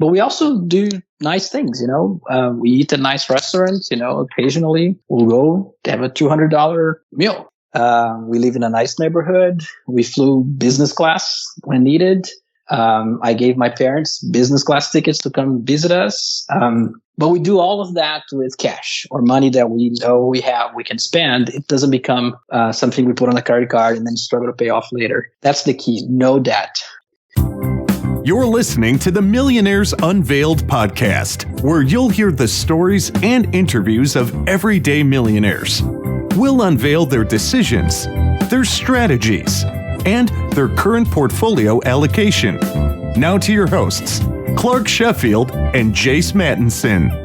But we also do nice things, we eat at nice restaurants, occasionally we'll go have a $200 meal. We live in a nice neighborhood. We flew business class when needed. I gave my parents business class tickets to come visit us. But we do all of that with cash or money that we know we can spend. It doesn't become something we put on a credit card and then struggle to pay off later. That's the key. No debt. You're listening to the Millionaires Unveiled podcast, where you'll hear the stories and interviews of everyday millionaires. We'll unveil their decisions, their strategies, and their current portfolio allocation. Now to your hosts, Clark Sheffield and Jace Mattinson.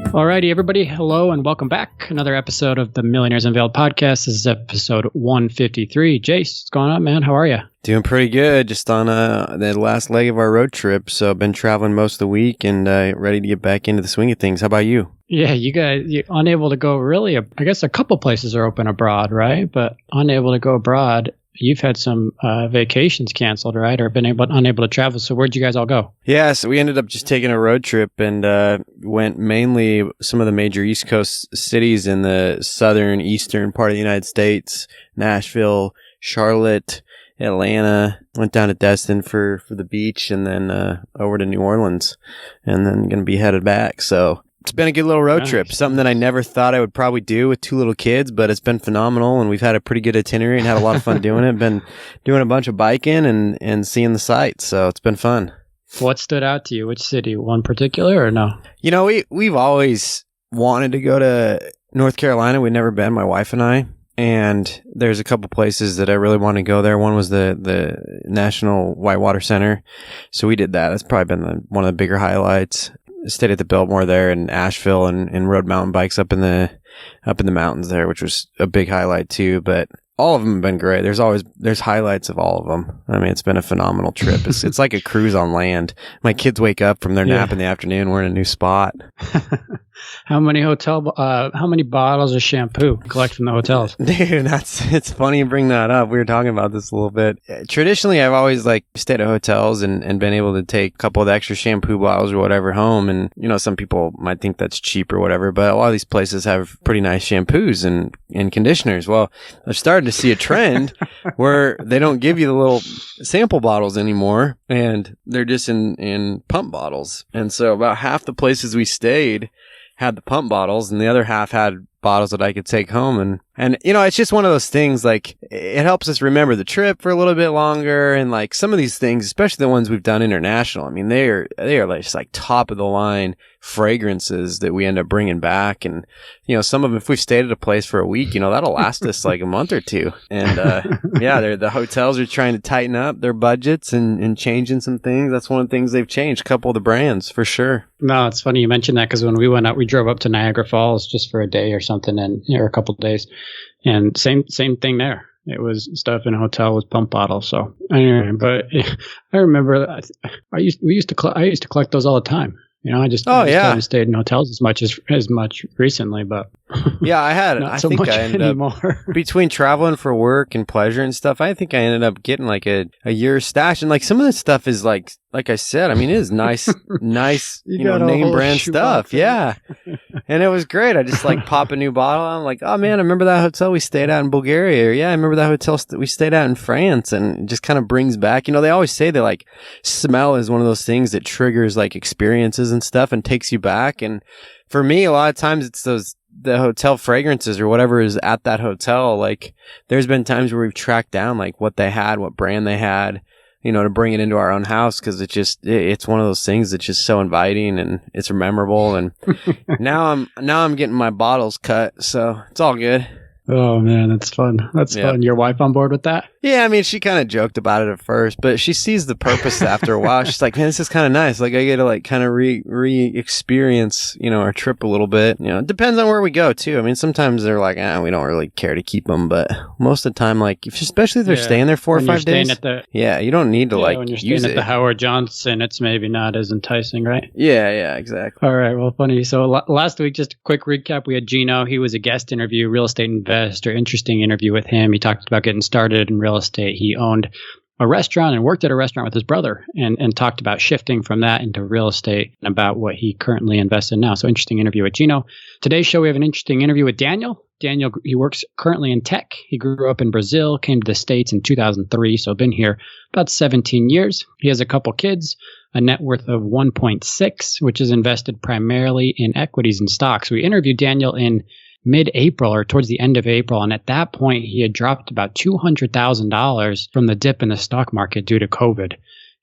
Alrighty, everybody. Hello and welcome back. Another episode of the Millionaires Unveiled podcast. This is episode 153. Jace, what's going on, man? How are you? Doing pretty good. Just on the last leg of our road trip. So I've been traveling most of the week and ready to get back into the swing of things. How about you? Yeah, you're unable to go really. I guess a couple places are open abroad, right? But unable to go abroad. You've had some vacations canceled, right? Or been unable to travel. So where'd you guys all go? Yeah, so we ended up just taking a road trip and went mainly some of the major East Coast cities in the southern, eastern part of the United States. Nashville, Charlotte, Atlanta. Went down to Destin for the beach and then over to New Orleans. And then going to be headed back. So it's been a good little road trip, something that I never thought I would probably do with two little kids, but it's been phenomenal, and we've had a pretty good itinerary and had a lot of fun doing it. Been doing a bunch of biking and seeing the sights, so it's been fun. What stood out to you? Which city? One particular or no? We've always wanted to go to North Carolina. We'd never been, my wife and I, and there's a couple places that I really want to go there. One was the National Whitewater Center, so we did that. That's probably been one of the bigger highlights. Stayed at the Biltmore there in Asheville and rode mountain bikes up in the mountains there, which was a big highlight too. But all of them have been great. There's highlights of all of them. I mean, it's been a phenomenal trip. It's like a cruise on land. My kids wake up from their nap in the afternoon. We're in a new spot. How many bottles of shampoo collect from the hotels? Dude, it's funny you bring that up. We were talking about this a little bit. Traditionally, I've always stayed at hotels and been able to take a couple of the extra shampoo bottles or whatever home. And, some people might think that's cheap or whatever, but a lot of these places have pretty nice shampoos and conditioners. Well, I've started to see a trend where they don't give you the little sample bottles anymore, and they're just in pump bottles. And so about half the places we stayed had the pump bottles, and the other half had bottles that I could take home. And it's just one of those things, it helps us remember the trip for a little bit longer. And some of these things, especially the ones we've done international, I mean, they are just top of the line fragrances that we end up bringing back. And, some of them, if we've stayed at a place for a week, that'll last us a month or two. And, the hotels are trying to tighten up their budgets and changing some things. That's one of the things they've changed, a couple of the brands for sure. No, it's funny you mentioned that, because when we went out, we drove up to Niagara Falls just for a day or something, or a couple of days. And same thing there. It was stuff in a hotel with pump bottles. So anyway, but I remember I used to collect those all the time. I just haven't stayed in hotels as much recently, but yeah, I think I ended anymore. Up between traveling for work and pleasure and stuff. I think I ended up getting a year's stash, and some of this stuff is like I said. I mean, it is nice, name brand stuff. Yeah, and it was great. I just pop a new bottle. I'm like, oh man, I remember that hotel we stayed at in Bulgaria. Or, yeah, I remember that hotel we stayed at in France, and it just kind of brings back. They always say that smell is one of those things that triggers experiences and stuff and takes you back. And for me, a lot of times it's the hotel fragrances or whatever is at that hotel. There's been times where we've tracked down what they had, what brand they had, to bring it into our own house, because it's one of those things that's just so inviting and it's memorable. And now I'm getting my bottles cut, so it's all good. Oh man, that's fun. That's fun. Your wife on board with that? Yeah, I mean, she kind of joked about it at first, but she sees the purpose after a while. She's like, man, this is kind of nice. I get to kind of re-experience, our trip a little bit. It depends on where we go too. I mean, sometimes they're like, we don't really care to keep them, but most of the time, especially if they're staying there 4 or 5 days. You don't need to when you're staying at the Howard Johnson, it's maybe not as enticing, right? Yeah, exactly. All right, well, funny. So last week, just a quick recap, we had Gino. He was a guest interview, real estate investor. Interesting interview with him. He talked about getting started in real estate. He owned a restaurant and worked at a restaurant with his brother and talked about shifting from that into real estate and about what he currently invests in now. So interesting interview with Gino. Today's show, we have an interesting interview with Daniel. Daniel, he works currently in tech. He grew up in Brazil, came to the States in 2003, so been here about 17 years. He has a couple kids, a net worth of 1.6, which is invested primarily in equities and stocks. We interviewed Daniel in mid-April or towards the end of April, and at that point, he had dropped about $200,000 from the dip in the stock market due to COVID.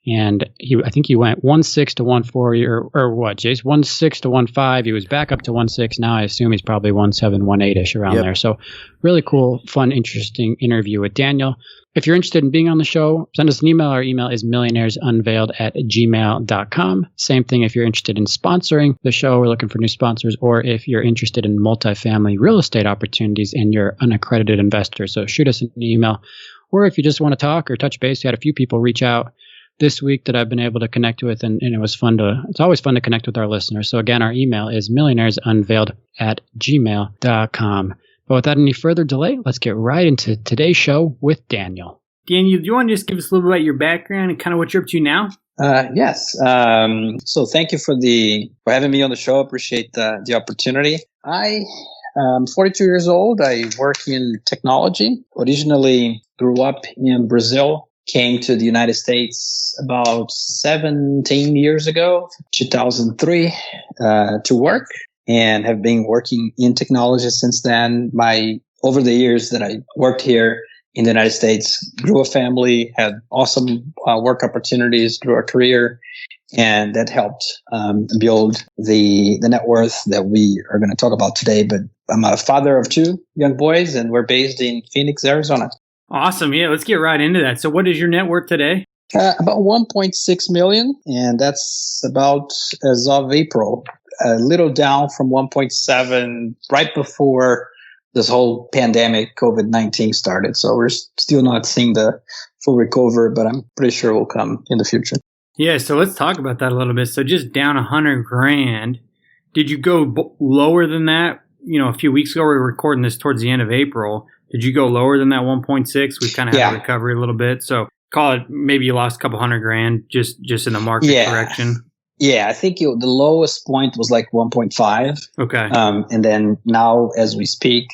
And I think he went 1.6 to 1.4 or what, Jace? 1.6 to 1.5. He was back up to 1.6. Now I assume he's probably 1.7, 1.8-ish around there. So really cool, fun, interesting interview with Daniel. If you're interested in being on the show, send us an email. Our email is millionairesunveiled@gmail.com. Same thing if you're interested in sponsoring the show. We're looking for new sponsors. Or if you're interested in multifamily real estate opportunities and you're an accredited investor. So shoot us an email. Or if you just want to talk or touch base, we had a few people reach out this week that I've been able to connect with, and it was fun it's always fun to connect with our listeners. So again, our email is millionairesunveiled@gmail.com. But without any further delay, let's get right into today's show with Daniel. Daniel, do you want to just give us a little bit about your background and kind of what you're up to now? Yes. So thank you for having me on the show. Appreciate the opportunity. I am 42 years old. I work in technology. Originally grew up in Brazil. Came to the United States about 17 years ago, 2003, to work, and have been working in technology since then. Over the years that I worked here in the United States, grew a family, had awesome work opportunities, grew a career, and that helped build the net worth that we are going to talk about today. But I'm a father of 2 young boys, and we're based in Phoenix, Arizona. Awesome. Yeah, let's get right into that. So what is your net worth today? About 1.6 million, and that's about as of April, a little down from 1.7 right before this whole pandemic, COVID-19 started. So we're still not seeing the full recovery, but I'm pretty sure it will come in the future. Yeah, so let's talk about that a little bit. So just down $100,000. Did you go lower than that? You know, a few weeks ago, we were recording this towards the end of April. Did you go lower than that 1.6? We kind of had a recovery a little bit. So call it maybe you lost a couple $100,000 just in the market correction. Yeah, I think the lowest point was like 1.5. Okay. And then now as we speak,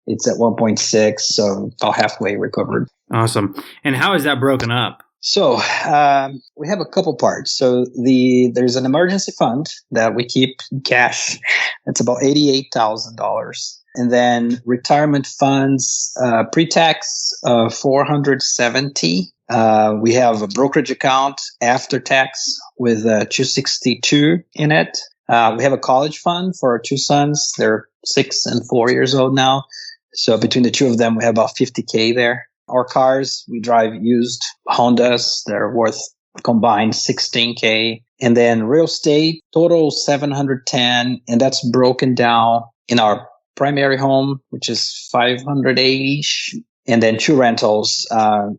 it's at 1.6. So about halfway recovered. Awesome. And how is that broken up? So we have a couple parts. So there's an emergency fund that we keep in cash. It's about $88,000. And then retirement funds, pre-tax, 470. We have a brokerage account after tax with 262 in it. We have a college fund for our 2 sons. They're 6 and 4 years old now. So between the 2 of them, we have about 50K there. Our cars, we drive used Hondas. They're worth combined 16K. And then real estate, total 710. And that's broken down in our primary home, which is 580-ish. And then 2 rentals,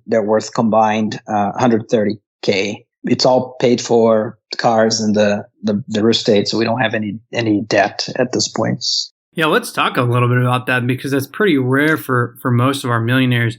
they're worth combined 130K. It's all paid for, the cars and the real estate, so we don't have any debt at this point. Yeah, let's talk a little bit about that because that's pretty rare for most of our millionaires.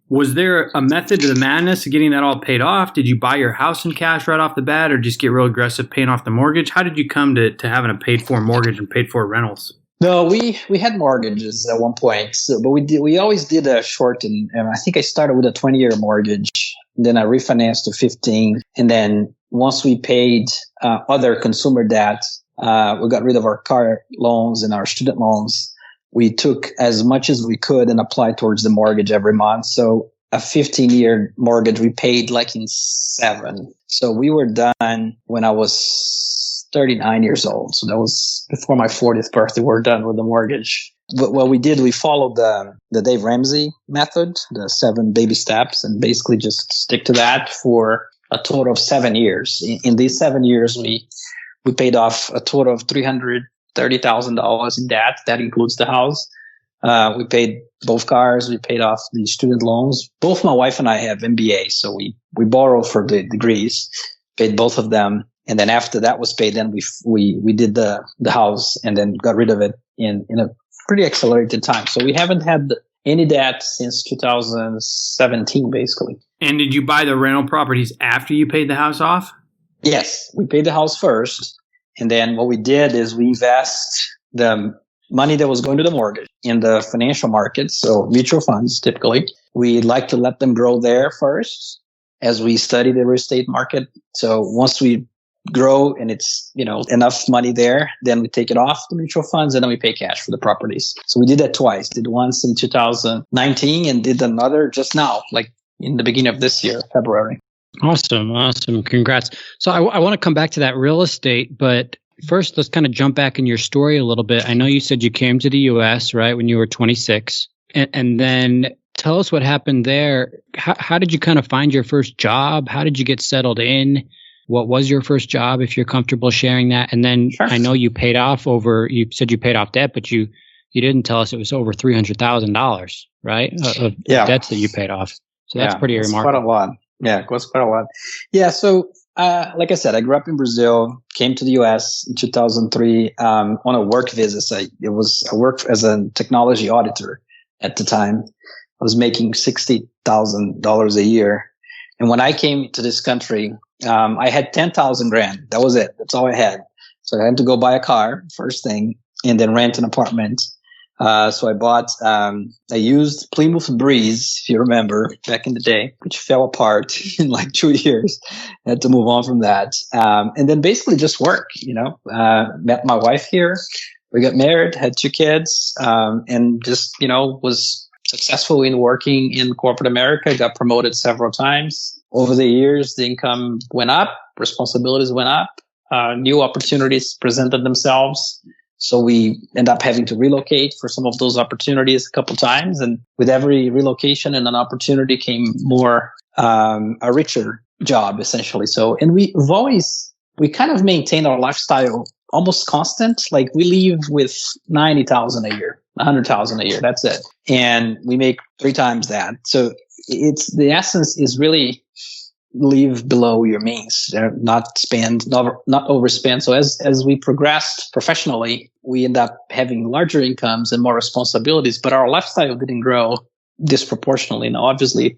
Was there a method to the madness of getting that all paid off? Did you buy your house in cash right off the bat or just get real aggressive paying off the mortgage? How did you come to having a paid-for mortgage and paid-for rentals? No, we had mortgages at one point, but we always did a short, and I think I started with a 20-year mortgage. Then I refinanced to 15, and then once we paid other consumer debt, we got rid of our car loans and our student loans. We took as much as we could and applied towards the mortgage every month. So a 15-year mortgage we paid like in 7. So we were done when I was 39 years old. So that was before my 40th birthday. We're done with the mortgage. But what we did, we followed the Dave Ramsey method, the 7 baby steps, and basically just stick to that for a total of 7 years. In these 7 years, we paid off a total of $330,000 in debt. That includes the house. We paid both cars. We paid off the student loans. Both my wife and I have MBAs, so we borrowed for the degrees, paid both of them. And then after that was paid, then we did the house and then got rid of it in a pretty accelerated time. So we haven't had any debt since 2017, basically. And did you buy the rental properties after you paid the house off? Yes, we paid the house first. And then what we did is we invest the money that was going to the mortgage in the financial markets, so mutual funds typically. We like to let them grow there first as we study the real estate market. So once we grow and it's, enough money there, then we take it off the mutual funds and then we pay cash for the properties. So we did that twice. Did once in 2019 and did another just now, like in the beginning of this year, February. Awesome. Congrats. So I want to come back to that real estate, but first, let's kind of jump back in your story a little bit. I know you said you came to the U.S., right, when you were 26. And then tell us what happened there. How did you kind of find your first job? How did you get settled in? What was your first job, if you're comfortable sharing that? And then sure. I know you you said you paid off debt, but you didn't tell us it was over $300,000, right, of debts that you paid off. So that's pretty remarkable. Quite a lot. Yeah, it was quite a lot. Yeah, so like I said, I grew up in Brazil, came to the U.S. in 2003 on a work visit. I worked as a technology auditor at the time. I was making $60,000 a year. And when I came to this country, I had 10,000 grand. That was it. That's all I had. So I had to go buy a car, first thing, and then rent an apartment. So I bought a used Plymouth Breeze, if you remember, back in the day, which fell apart in like 2 years. I had to move on from that. And then basically just work, met my wife here. We got married, had 2 kids, and just, was successful in working in corporate America, got promoted several times. Over the years, the income went up, responsibilities went up, new opportunities presented themselves. So we end up having to relocate for some of those opportunities a couple times. And with every relocation and an opportunity came more, a richer job, essentially. So, and we kind of maintain our lifestyle almost constant. Like we leave with 90,000 a year, 100,000 a year. That's it. And we make 3 times that. So the essence is really live below your means, not spend, not overspend. So as we progressed professionally, we end up having larger incomes and more responsibilities, but our lifestyle didn't grow disproportionately. Now, obviously,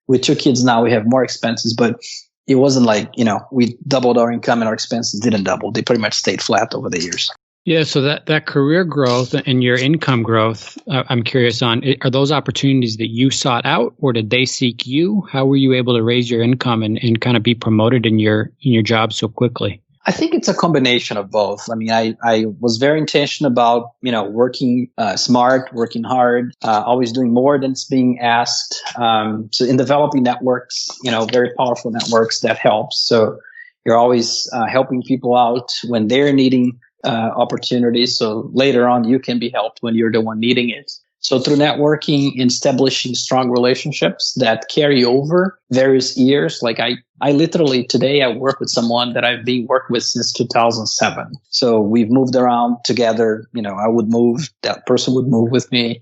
with 2 kids now, we have more expenses, but it wasn't like, we doubled our income and our expenses didn't double. They pretty much stayed flat over the years. Yeah, so that career growth and your income growth, I'm curious on, are those opportunities that you sought out or did they seek you? How were you able to raise your income and kind of be promoted in your job so quickly? I think it's a combination of both. I mean, I was very intentional about, working smart, working hard, always doing more than it's being asked. So in developing networks, very powerful networks, that helps. So you're always helping people out when they're needing opportunities. So later on, you can be helped when you're the one needing it. So through networking and establishing strong relationships that carry over various years, like I literally today I work with someone that I've been working with since 2007. So we've moved around together. I would move, that person would move with me,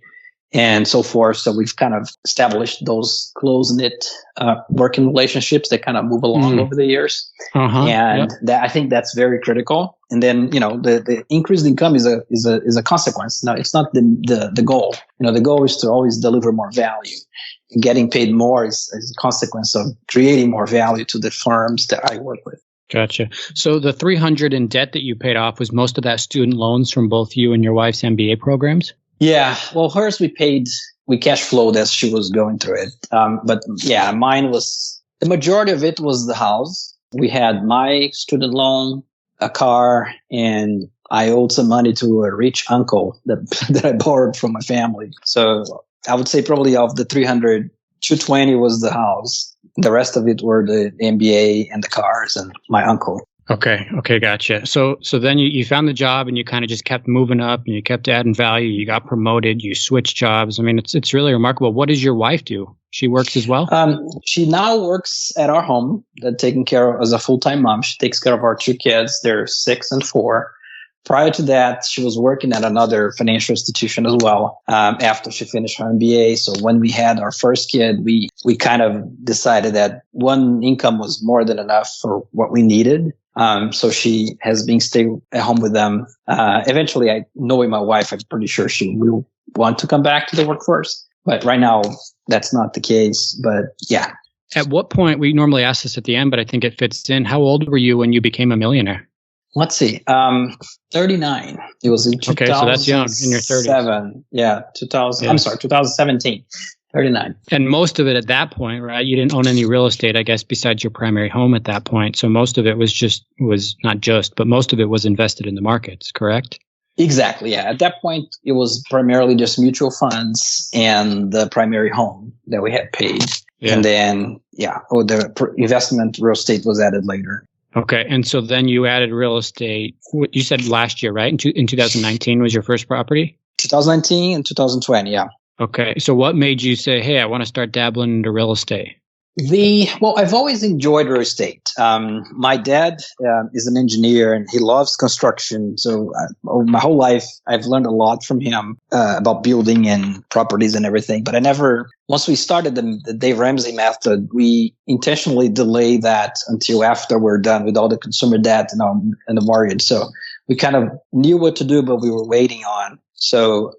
and so forth. So we've kind of established those close-knit working relationships that kind of move along over the years. And I think that's very critical. And then, the increased income is a consequence. Now, it's not the goal. The goal is to always deliver more value. And getting paid more is a consequence of creating more value to the firms that I work with. Gotcha. So the $300 in debt that you paid off, was most of that student loans from both you and your wife's MBA programs? Yeah. Well, hers we cash flowed as she was going through it. But yeah, mine the majority of it was the house. We had my student loan, a car, and I owed some money to a rich uncle that I borrowed from my family. So I would say probably of the 300, 220 was the house. The rest of it were the MBA and the cars and my uncle. Okay, gotcha. So then you found the job and you kind of just kept moving up and you kept adding value. You got promoted. You switched jobs. I mean, it's really remarkable. What does your wife do? She works as well? She now works at our home, taking care of as a full-time mom. She takes care of our 2 kids. They're 6 and 4. Prior to that, she was working at another financial institution as well, after she finished her MBA. So when we had our first kid, we kind of decided that one income was more than enough for what we needed. So she has been staying at home with them. Eventually, knowing my wife, I'm pretty sure she will want to come back to the workforce. But right now, that's not the case. But yeah. at what point, we normally ask this at the end, but I think it fits in. How old were you when you became a millionaire? Let's see. 39. It was in 2007. Okay, so that's young, in your 30s. Yeah, 2000. Yeah. I'm sorry, 2017. 39. And most of it at that point, right? You didn't own any real estate, I guess, besides your primary home at that point. So most of it but most of it was invested in the markets, correct? Exactly. Yeah. At that point, it was primarily just mutual funds and the primary home that we had paid. Yeah. And then, the investment real estate was added later. Okay. And so then you added real estate. You said last year, right? In 2019 was your first property? 2019 and 2020, yeah. Okay. So what made you say, hey, I want to start dabbling into real estate? I've always enjoyed real estate. My dad is an engineer and he loves construction. So my whole life, I've learned a lot from him about building and properties and everything. But once we started the Dave Ramsey method, we intentionally delay that until after we're done with all the consumer debt and the mortgage. So we kind of knew what to do, but we were waiting on. So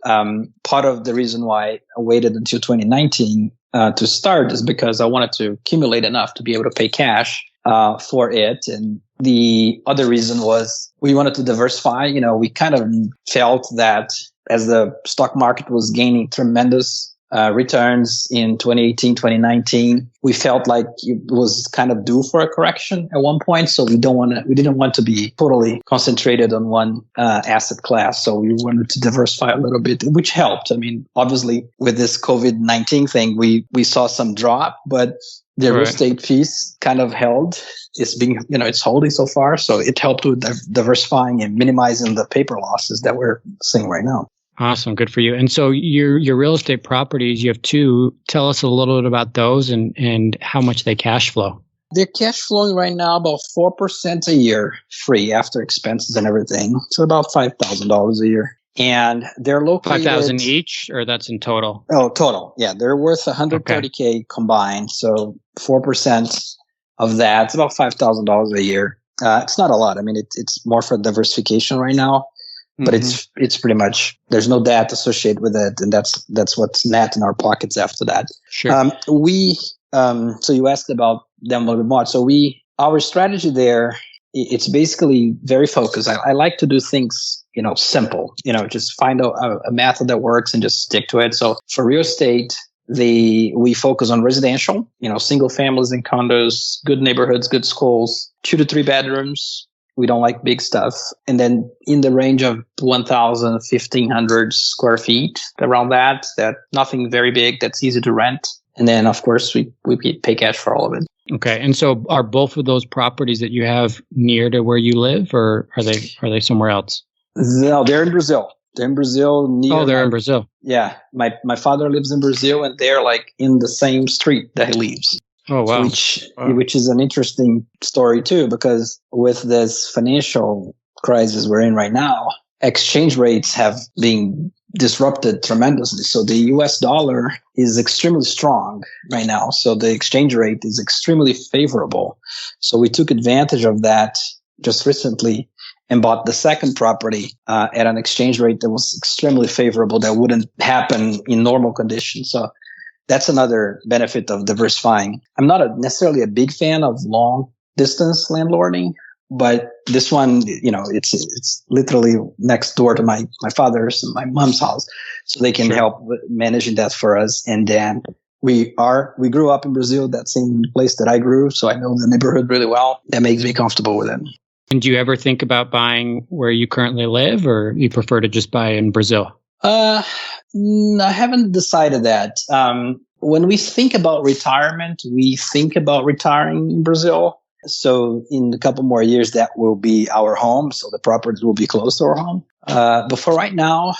part of the reason why I waited until 2019 to start is because I wanted to accumulate enough to be able to pay cash for it. And the other reason was we wanted to diversify. We kind of felt that as the stock market was gaining tremendous returns in 2018, 2019, we felt like it was kind of due for a correction at one point. So we didn't want to be totally concentrated on one asset class. So we wanted to diversify a little bit, which helped. I mean, obviously with this COVID-19 thing, we saw some drop, but the real estate piece kind of held. It's holding so far. So it helped with diversifying and minimizing the paper losses that we're seeing right now. Awesome. Good for you. And so your real estate properties, you have two. Tell us a little bit about those and how much they cash flow. They're cash flowing right now about 4% a year free after expenses and everything. So about $5,000 a year. And they're located... $5,000 each, or that's in total? Oh, total. Yeah. They're worth $130K combined. So 4% of that, it's about $5,000 a year. It's not a lot. I mean, it's more for diversification right now. But it's pretty much, there's no debt associated with it, and that's what's net in our pockets after that. Sure. So you asked about them a little bit more. So our strategy there, it's basically very focused. I like to do things, simple. Just find a method that works and just stick to it. So for real estate, we focus on residential, single families and condos, good neighborhoods, good schools, 2 to 3 bedrooms. We don't like big stuff. And then in the range of 1,000, 1,500 square feet, around that nothing very big, that's easy to rent. And then, of course, we pay cash for all of it. Okay. And so are both of those properties that you have near to where you live, or are they somewhere else? No, they're in Brazil. They're in Brazil. They're in Brazil. Yeah. My father lives in Brazil, and they're like in the same street that he lives. Oh, wow. Which is an interesting story too, because with this financial crisis we're in right now, exchange rates have been disrupted tremendously. So the US dollar is extremely strong right now. So the exchange rate is extremely favorable. So we took advantage of that just recently and bought the second property at an exchange rate that was extremely favorable that wouldn't happen in normal conditions. So that's another benefit of diversifying. I'm not necessarily a big fan of long distance landlording, but this one, it's literally next door to my father's and my mom's house. So they can help with managing that for us. And then we grew up in Brazil, that same place that I grew. So I know the neighborhood really well. That makes me comfortable with it. And do you ever think about buying where you currently live, or you prefer to just buy in Brazil? I haven't decided that. When we think about retirement, we think about retiring in Brazil. So in a couple more years, that will be our home. So the property will be close to our home. But for right now,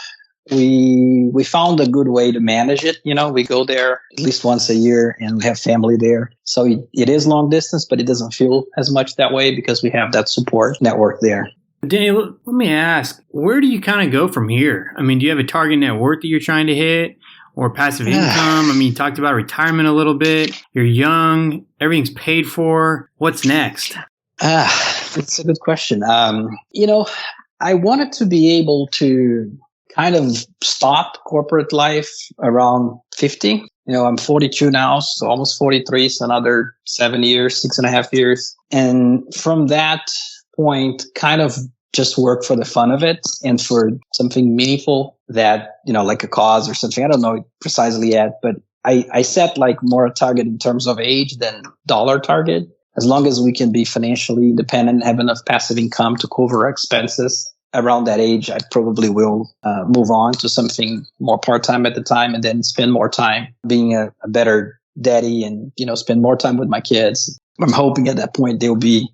we found a good way to manage it. We go there at least once a year and we have family there. So it is long distance, but it doesn't feel as much that way because we have that support network there. Daniel, let me ask, where do you kind of go from here? I mean, do you have a target net worth that you're trying to hit, or passive income? I mean, you talked about retirement a little bit. You're young. Everything's paid for. What's next? It's a good question. I wanted to be able to kind of stop corporate life around 50. I'm 42 now, so almost 43, so another 7 years, 6.5 years. And from that point, kind of just work for the fun of it and for something meaningful that, like a cause or something. I don't know precisely yet, but I set like more a target in terms of age than dollar target. As long as we can be financially independent, have enough passive income to cover our expenses around that age, I probably will move on to something more part-time at the time and then spend more time being a better daddy and, spend more time with my kids. I'm hoping at that point they'll be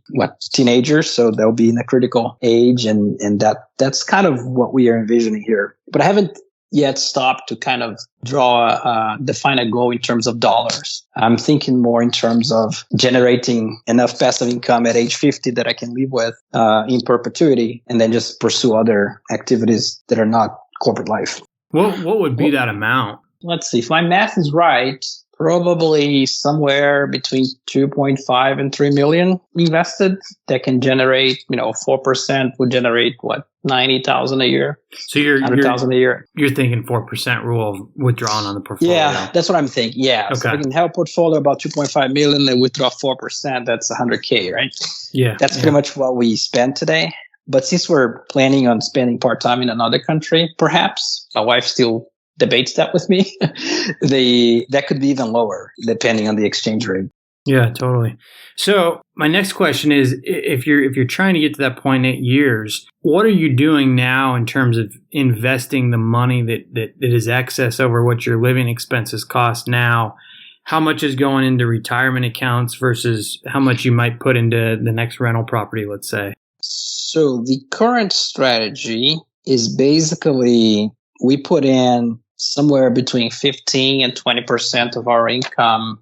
teenagers, so they'll be in a critical age, and that's kind of what we are envisioning here. But I haven't yet stopped to kind of define a goal in terms of dollars. I'm thinking more in terms of generating enough passive income at age 50 that I can live with in perpetuity, and then just pursue other activities that are not corporate life. What would be that amount? Let's see. If my math is right, probably somewhere between 2.5 and 3 million invested that can generate, 4% would generate 90,000 a year. So you're 100,000 a year. You're thinking 4% rule withdrawn on the portfolio. Yeah, that's what I'm thinking. Yeah. Okay. So I can have a portfolio about 2.5 million and withdraw 4%. That's 100K, right? Yeah. That's pretty much what we spend today. But since we're planning on spending part-time in another country, perhaps my wife still debates that with me. That could be even lower depending on the exchange rate. Yeah, totally. So my next question is, if you're trying to get to that point in 8 years, what are you doing now in terms of investing the money that is excess over what your living expenses cost now? How much is going into retirement accounts versus how much you might put into the next rental property, let's say? So the current strategy is basically we put in somewhere between 15 and 20% of our income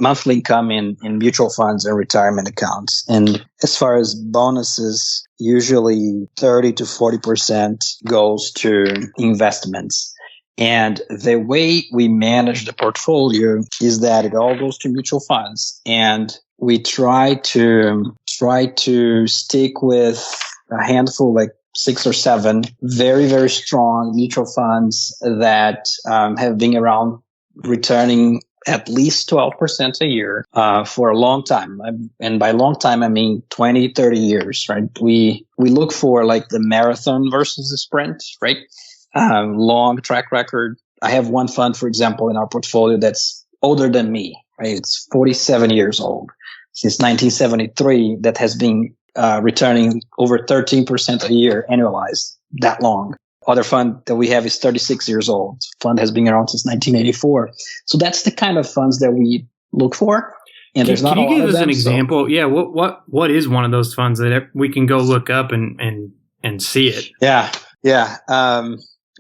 monthly income in mutual funds and retirement accounts. And as far as bonuses, usually 30 to 40% goes to investments. And the way we manage the portfolio is that it all goes to mutual funds. And we try to stick with a handful, like 6 or 7 very, very strong mutual funds that have been around returning at least 12% a year for a long time. And by long time, I mean 20, 30 years, right? We look for like the marathon versus the sprint, right? Long track record. I have one fund, for example, in our portfolio that's older than me, right? It's 47 years old. Since 1973, that has been returning over 13% a year annualized, that long. Other fund that we have is 36 years old. Fund has been around since 1984. So that's the kind of funds that we look for. And there's not a lot of them. Can you give us an example? So, yeah, what is one of those funds that we can go look up and see it? Yeah.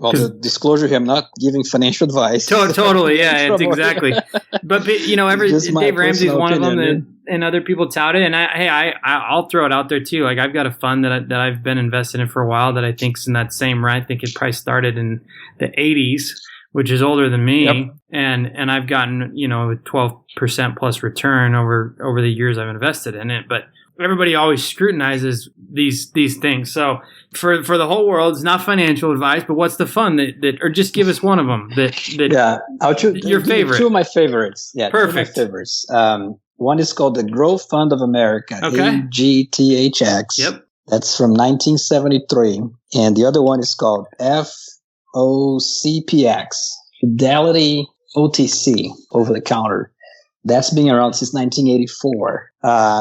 Well, the disclosure here, I'm not giving financial advice. Totally, yeah, it's exactly. But Dave Ramsey's one of them and other people tout it. And I'll throw it out there too. Like I've got a fund that I've been invested in for a while that I think's in that same range. I think it probably started in the 80s, which is older than me. Yep. And I've gotten, a 12% plus return over the years I've invested in it. But everybody always scrutinizes these things. So for the whole world, it's not financial advice, but what's the fund that or just give us one of them that I'll choose your favorite. 2 of my favorites. Yeah, perfect. 2 of my favorites. One is called the Growth Fund of America, okay. AGTHX. Yep. That's from 1973. And the other one is called FOCPX, Fidelity OTC, over the counter. That's been around since 1984.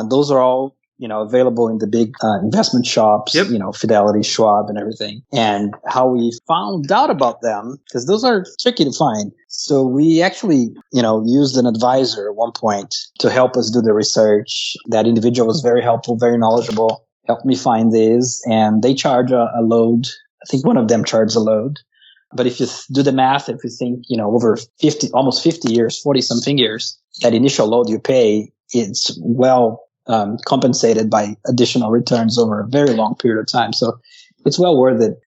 Those are all, available in the big investment shops, yep. Fidelity, Schwab, and everything. And how we found out about them, because those are tricky to find. So we actually, used an advisor at one point to help us do the research. That individual was very helpful, very knowledgeable, helped me find these. And they charge a load. I think one of them charges a load. But if you do the math, if you think, over almost 50 years, 40 something years, that initial load you pay, it's well compensated by additional returns over a very long period of time. So it's well worth it.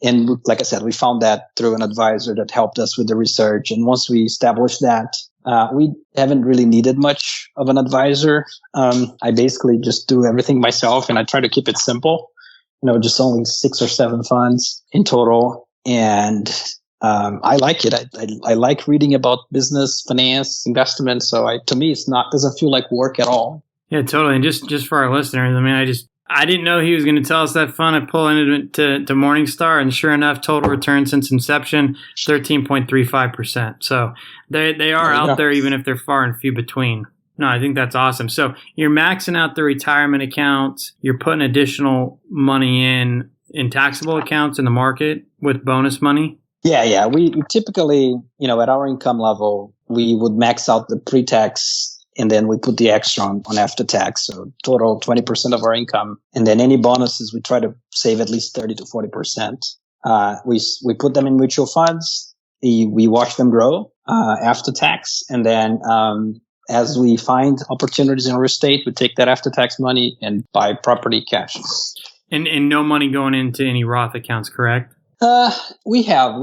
And like I said, we found that through an advisor that helped us with the research. And once we established that, we haven't really needed much of an advisor. I basically just do everything myself, and I try to keep it simple. Just only 6 or 7 funds in total. And I like it. I like reading about business, finance, investment. So to me, doesn't feel like work at all. Yeah, totally. And just for our listeners, I mean, I didn't know he was going to tell us that fun. I pull into to Morningstar, and sure enough, total return since inception, 13.35%. So they are out there, even if they're far and few between. No, I think that's awesome. So you're maxing out the retirement accounts. You're putting additional money in taxable accounts in the market with bonus money. Yeah. We typically, at our income level, we would max out the pre-tax, and then we put the extra on after tax. So total 20% of our income. And then any bonuses, we try to save at least 30 to 40%. We put them in mutual funds. We watch them grow after tax. And then as we find opportunities in real estate, we take that after tax money and buy property cash. And no money going into any Roth accounts, correct? We have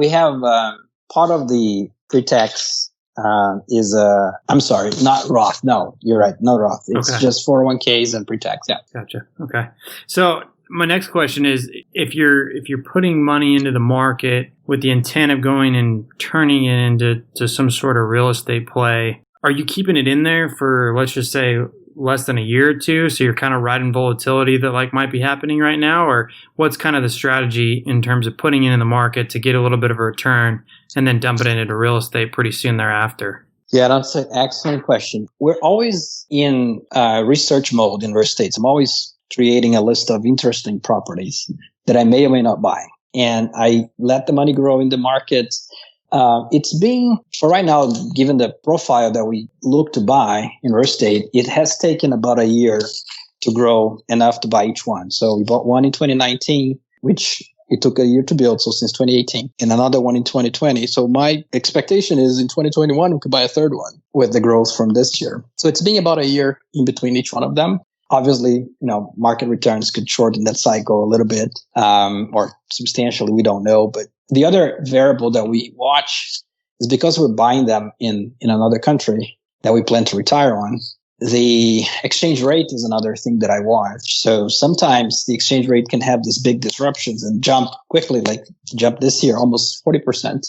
part of the pre-tax I'm sorry, not Roth. No, you're right. No Roth. It's just 401ks and pre-tax. Yeah. Gotcha. Okay. So my next question is, if you're putting money into the market with the intent of going and turning it into some sort of real estate play, are you keeping it in there for, let's just say, less than a year or two, so you're kind of riding volatility that might be happening right now? Or what's kind of the strategy in terms of putting it in the market to get a little bit of a return and then dump it into real estate pretty soon thereafter? Yeah, that's an excellent question. We're always in research mode in real estate. I'm always creating a list of interesting properties that I may or may not buy, and I let the money grow in the market. It's been, for right now, given the profile that we look to buy in real estate, it has taken about a year to grow enough to buy each one. So we bought one in 2019, which it took a year to build, so since 2018, and another one in 2020. So my expectation is in 2021, we could buy a third one with the growth from this year. So it's been about a year in between each one of them. Obviously, market returns could shorten that cycle a little bit, or substantially, we don't know. But the other variable that we watch is, because we're buying them in another country that we plan to retire on, the exchange rate is another thing that I watch. So sometimes the exchange rate can have these big disruptions and jump quickly, like jump this year, almost 40%,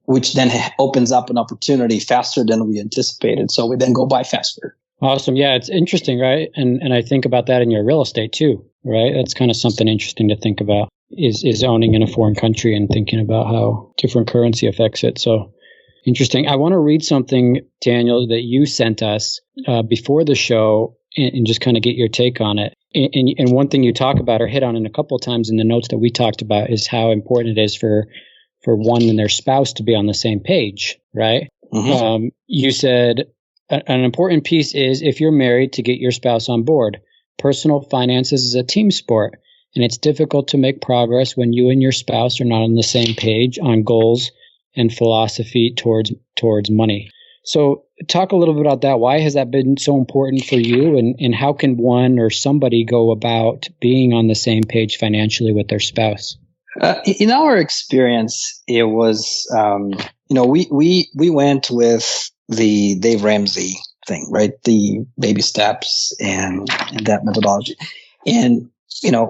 which then opens up an opportunity faster than we anticipated. So we then go buy faster. Awesome. Yeah, it's interesting, right? And I think about that in your real estate too, right? That's kind of something interesting to think about, is owning in a foreign country and thinking about how different currency affects it. So interesting. I want to read something, Daniel, that you sent us before the show and just kind of get your take on it. And one thing you talk about or hit on in a couple of times in the notes that we talked about is how important it is for one and their spouse to be on the same page, right? Mm-hmm. You said an important piece is, if you're married, to get your spouse on board. Personal finances is a team sport, and it's difficult to make progress when you and your spouse are not on the same page on goals and philosophy towards money. So talk a little bit about that. Why has that been so important for you, and how can one or somebody go about being on the same page financially with their spouse? In our experience, it was, we went with the Dave Ramsey thing, right? The baby steps and that methodology. And,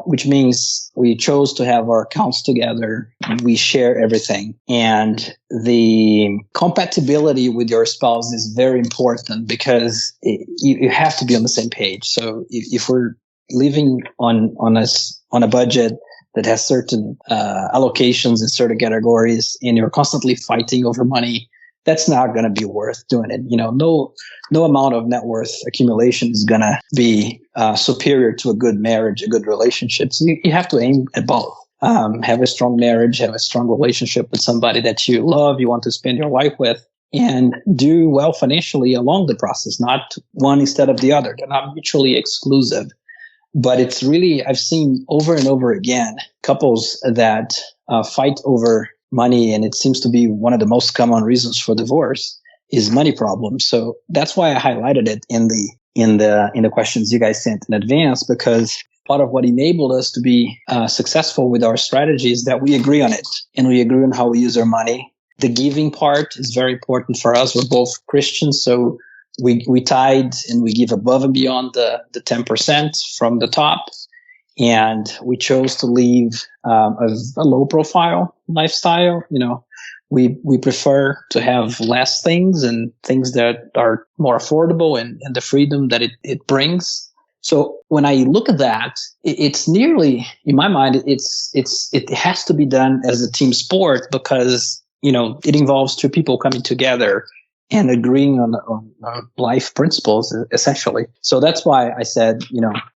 which means we chose to have our accounts together. We share everything. And the compatibility with your spouse is very important, because you have to be on the same page. So if we're living on a budget that has certain allocations in certain categories, and you're constantly fighting over money, that's not going to be worth doing it. No amount of net worth accumulation is going to be superior to a good marriage, a good relationship. So you have to aim at both. Have a strong marriage, have a strong relationship with somebody that you love, you want to spend your life with, and do well financially along the process, not one instead of the other. They're not mutually exclusive. But it's really, I've seen over and over again, couples that fight over money, and it seems to be one of the most common reasons for divorce is money problems. So that's why I highlighted it in the questions you guys sent in advance, because part of what enabled us to be successful with our strategy is that we agree on it, and we agree on how we use our money. The giving part is very important for us. We're both Christians, so we tithe and we give above and beyond the 10% from the top. And we chose to leave a low profile lifestyle. we prefer to have less things and things that are more affordable and the freedom that it brings. So when I look at that, it's nearly, in my mind, it has to be done as a team sport because, it involves two people coming together and agreeing on life principles, essentially. So that's why I said,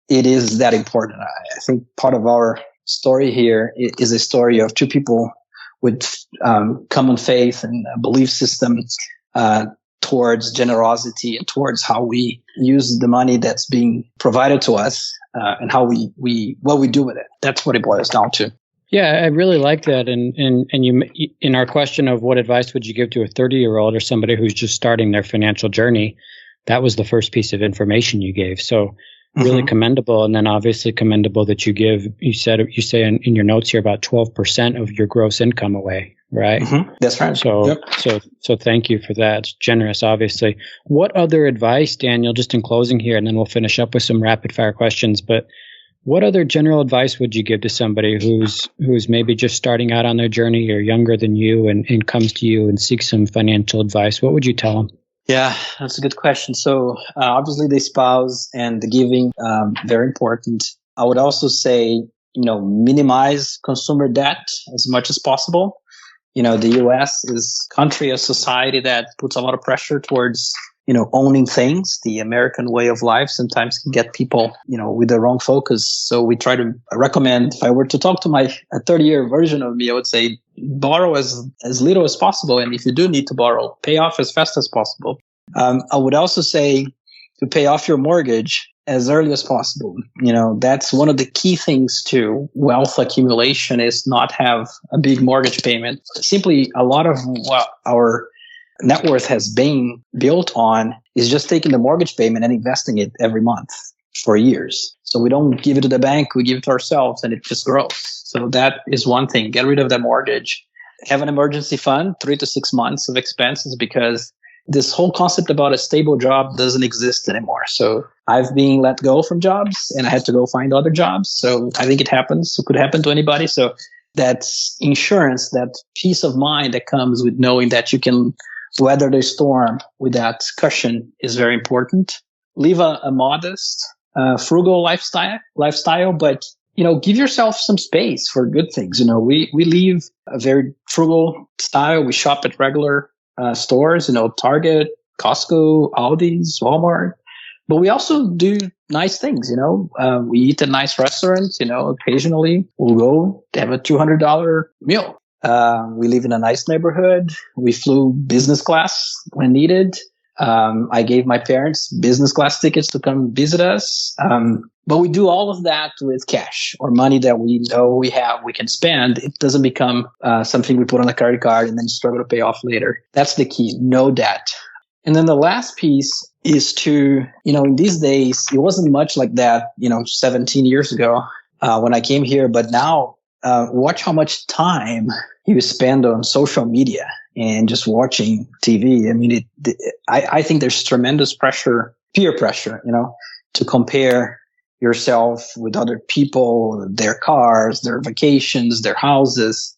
it is that important. I think part of our story here is a story of two people with common faith and a belief system towards generosity and towards how we use the money that's being provided to us and how what we do with it. That's what it boils down to. Yeah, I really like that. And you, in our question of what advice would you give to a 30-year-old or somebody who's just starting their financial journey, that was the first piece of information you gave. So really commendable. And then obviously commendable that you say in your notes here about 12% of your gross income away, right? Mm-hmm. That's right. So thank you for that. It's generous, obviously. What other advice, Daniel, just in closing here, and then we'll finish up with some rapid fire questions, but what other general advice would you give to somebody who's maybe just starting out on their journey or younger than you and comes to you and seeks some financial advice? What would you tell them? Yeah, that's a good question. So obviously the spouse and the giving, very important. I would also say, minimize consumer debt as much as possible. The U.S. is a country, a society that puts a lot of pressure towards, owning things. The American way of life sometimes can get people, with the wrong focus. So we try to recommend, if I were to talk to a 30-year version of me, I would say borrow as little as possible. And if you do need to borrow, pay off as fast as possible. I would also say to pay off your mortgage as early as possible. That's one of the key things to wealth accumulation is not have a big mortgage payment. Simply, a lot of what our net worth has been built on is just taking the mortgage payment and investing it every month for years. So we don't give it to the bank, we give it to ourselves and it just grows. So that is one thing. Get rid of that mortgage. Have an emergency fund, 3 to 6 months of expenses, because this whole concept about a stable job doesn't exist anymore. So I've been let go from jobs and I had to go find other jobs. So I think it happens. It could happen to anybody. So that's insurance, that peace of mind that comes with knowing that you can weather the storm with that cushion is very important. Live a modest, frugal lifestyle, but give yourself some space for good things. We live a very frugal style. We shop at regular stores, Target, Costco, Aldi's, Walmart. But we also do nice things, we eat at nice restaurants, occasionally we'll go to have a $200 meal. We live in a nice neighborhood. We flew business class when needed. I gave my parents business class tickets to come visit us. But we do all of that with cash or money that we know we can spend. It doesn't become something we put on a credit card and then struggle to pay off later. That's the key. No debt. And then the last piece is to, in these days, it wasn't much like that, 17 years ago when I came here. But now watch how much time you spend on social media and just watching TV. I mean, I think there's tremendous pressure, peer pressure, to compare yourself with other people, their cars, their vacations, their houses.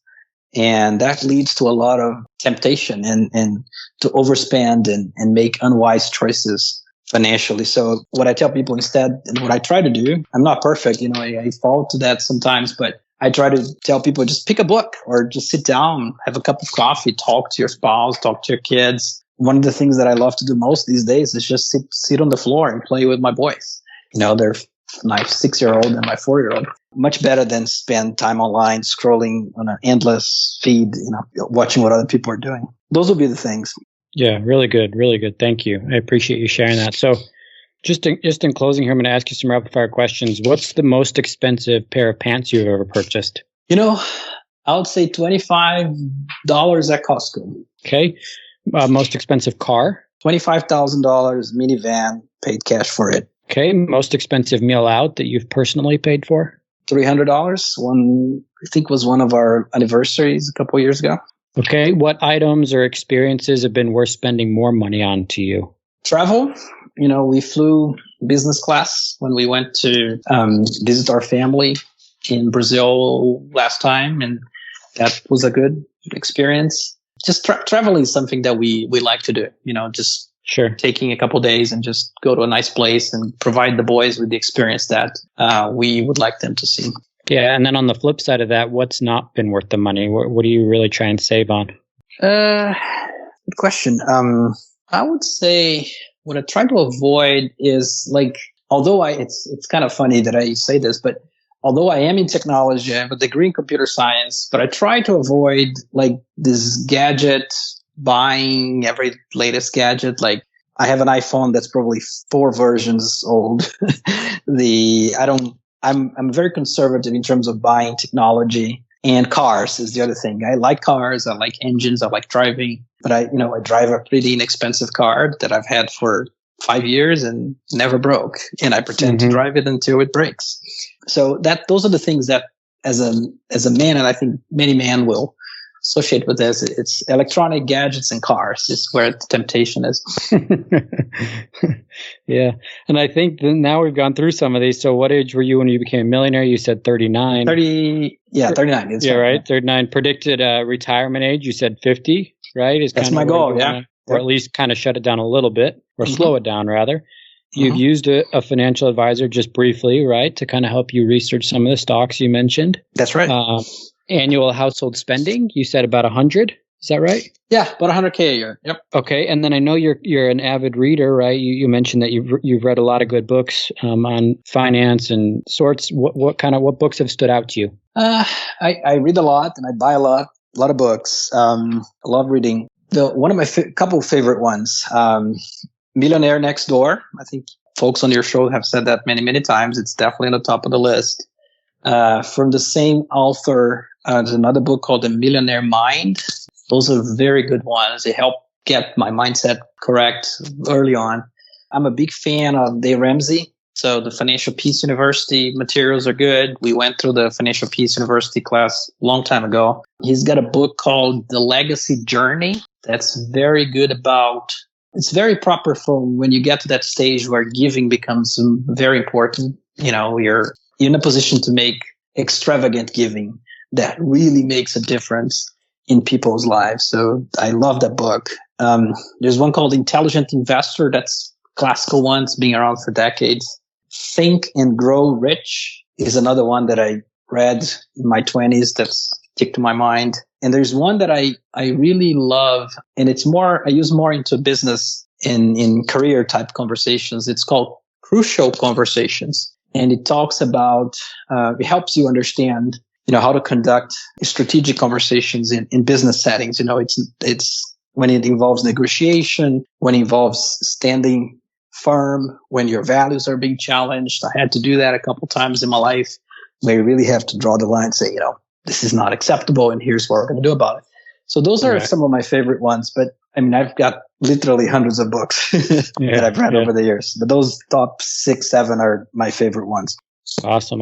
And that leads to a lot of temptation and to overspend and make unwise choices financially. So what I tell people instead, and what I try to do, I'm not perfect, I fall to that sometimes, but I try to tell people just pick a book or just sit down, have a cup of coffee, talk to your spouse, talk to your kids. One of the things that I love to do most these days is just sit on the floor and play with my boys. They're my 6-year-old and my 4-year-old. Much better than spend time online scrolling on an endless feed, watching what other people are doing. Those will be the things. Yeah, really good. Really good. Thank you. I appreciate you sharing that. So just in closing here, I'm going to ask you some rapid fire questions. What's the most expensive pair of pants you've ever purchased? I would say $25 at Costco. Okay. Most expensive car? $25,000 minivan, paid cash for it. Okay. Most expensive meal out that you've personally paid for? $300. I think was one of our anniversaries a couple of years ago. Okay. What items or experiences have been worth spending more money on to you? Travel. We flew business class when we went to visit our family in Brazil last time, and that was a good experience. just traveling is something that we like to do, just Sure. taking a couple days and just go to a nice place and provide the boys with the experience that we would like them to see. Yeah. And then on the flip side of that, what's not been worth the money? What do you really try and save on? Good question. I would say what I try to avoid is although it's kind of funny that I say this, but although I am in technology, I have a degree in computer science, but I try to avoid this gadget buying every latest gadget. Like I have an iPhone that's probably 4 versions old. I'm very conservative in terms of buying technology, and cars is the other thing. I like cars. I like engines. I like driving, but I drive a pretty inexpensive car that I've had for 5 years and never broke. And I pretend to drive it until it breaks. So those are the things that as a man, and I think many men will associate with this, it's electronic gadgets and cars is where the temptation is. Yeah. And I think now we've gone through some of these. So what age were you when you became a millionaire? You said 39. 39. Yeah, right. 39. Predicted retirement age, you said 50, right? That's my goal, yeah. Or at least kind of shut it down a little bit, or slow it down, rather. You've used a financial advisor just briefly, right, to kind of help you research some of the stocks you mentioned. That's right. Annual household spending, you said about 100. Is that right? Yeah, about 100K a year. Yep. Okay, and then I know you're an avid reader, right? You mentioned that you've read a lot of good books on finance and sorts. What books have stood out to you? I read a lot and I buy a lot of books. I love reading. One of my couple favorite ones, Millionaire Next Door. I think folks on your show have said that many, many times. It's definitely on the top of the list. From the same author, there's another book called The Millionaire Mind. Those are very good ones. They help get my mindset correct early on. I'm a big fan of Dave Ramsey. So the Financial Peace University materials are good. We went through the Financial Peace University class a long time ago. He's got a book called The Legacy Journey. That's very good it's very proper for when you get to that stage where giving becomes very important. You're in a position to make extravagant giving that really makes a difference in people's lives. So I love that book. There's one called Intelligent Investor. That's classical one. It's been around for decades. Think and Grow Rich is another one that I read in my 20s that's stick to my mind. And there's one that I really love, and I use more into business in career type conversations. It's called Crucial Conversations. And it talks about, it helps you understand, how to conduct strategic conversations in business settings. It's when it involves negotiation, when it involves standing firm, when your values are being challenged. I had to do that a couple times in my life where you really have to draw the line and say, this is not acceptable and here's what we're going to do about it. So those are some of my favorite ones. But I mean, I've got literally hundreds of books that I've read over the years. But those top 6, 7 are my favorite ones. Awesome.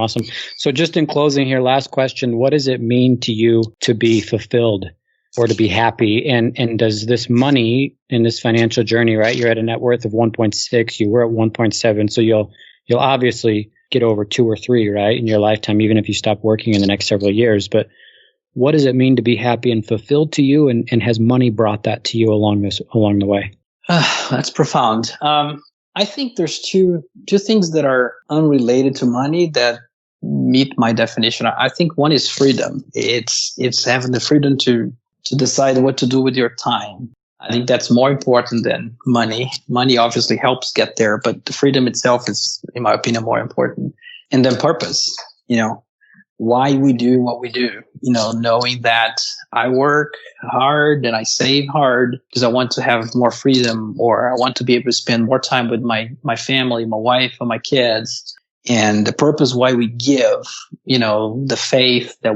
So just in closing here, last question. What does it mean to you to be fulfilled or to be happy? And does this money in this financial journey, right? You're at a net worth of 1.6, you were at 1.7. So you'll obviously get over 2 or 3, right, in your lifetime, even if you stop working in the next several years. But what does it mean to be happy and fulfilled to you? And has money brought that to you along the way? That's profound. I think there's two things that are unrelated to money that meet my definition. I think one is freedom. It's having the freedom to decide what to do with your time. I think that's more important than money. Money obviously helps get there, but the freedom itself is, in my opinion, more important. And then purpose, why we do what we do, knowing that I work hard and I save hard because I want to have more freedom, or I want to be able to spend more time with my family, my wife, and my kids. And the purpose why we give, the faith that,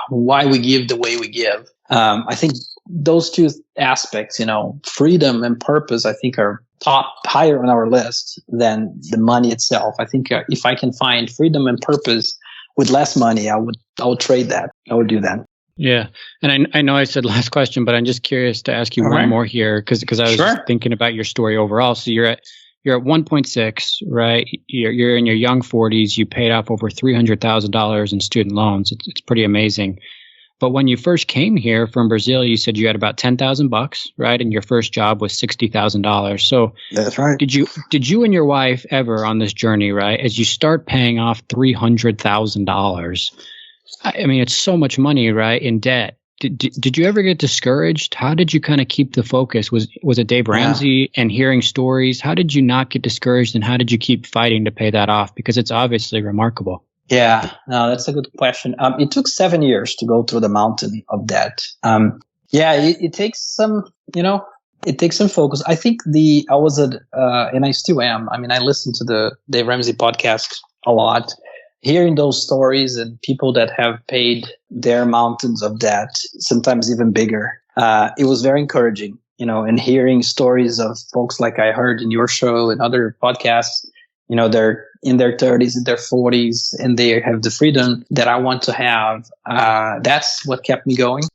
why we give the way we give. I think those two aspects, freedom and purpose, I think are higher on our list than the money itself. I think if I can find freedom and purpose with less money, I would trade that. I would do that. Yeah. And I know I said last question, but I'm just curious to ask you one more here because I was just thinking about your story overall. So you're at 1.6, right? You're in your young 40s. You paid off over $300,000 in student loans. It's pretty amazing. But when you first came here from Brazil, you said you had about $10,000, right? And your first job was $60,000. So that's right. Did you and your wife ever on this journey, right? As you start paying off $300,000, I mean, it's so much money, right? In debt. Did you ever get discouraged? How did you kind of keep the focus? Was it Dave Ramsey and hearing stories? How did you not get discouraged, and how did you keep fighting to pay that off? Because it's obviously remarkable. Yeah, no, that's a good question. It took 7 years to go through the mountain of debt. It takes some, it takes some focus. I think and I still am. I mean, I listen to the Dave Ramsey podcast a lot. Hearing those stories and people that have paid their mountains of debt, sometimes even bigger, it was very encouraging, and hearing stories of folks like I heard in your show and other podcasts, they're in their 30s, in their 40s, and they have the freedom that I want to have. That's what kept me going,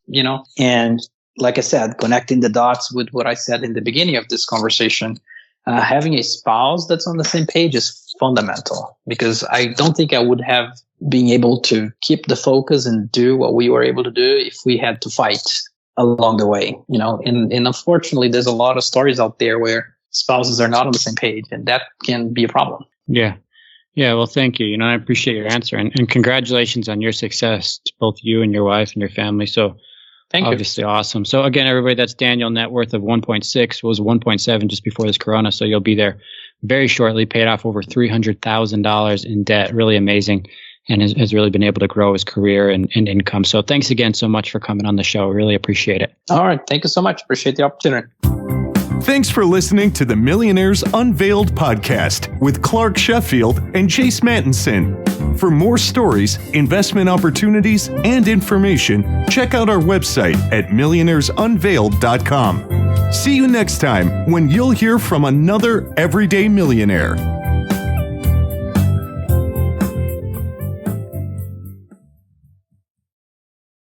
and like I said, connecting the dots with what I said in the beginning of this conversation, having a spouse that's on the same page is fundamental, because I don't think I would have been able to keep the focus and do what we were able to do if we had to fight along the way, and unfortunately there's a lot of stories out there where spouses are not on the same page, and that can be a problem. Yeah. Well, thank you. I appreciate your answer, and congratulations on your success to both you and your wife and your family. So thank you. Obviously awesome. So again, everybody, that's Daniel, net worth of 1.6, was 1.7 just before this corona. So you'll be there very shortly, paid off over $300,000 in debt. Really amazing. And has really been able to grow his career and income. So thanks again so much for coming on the show. Really appreciate it. All right. Thank you so much. Appreciate the opportunity. Thanks for listening to the Millionaires Unveiled podcast with Clark Sheffield and Chase Mattinson. For more stories, investment opportunities, and information, check out our website at millionairesunveiled.com. See you next time when you'll hear from another everyday millionaire.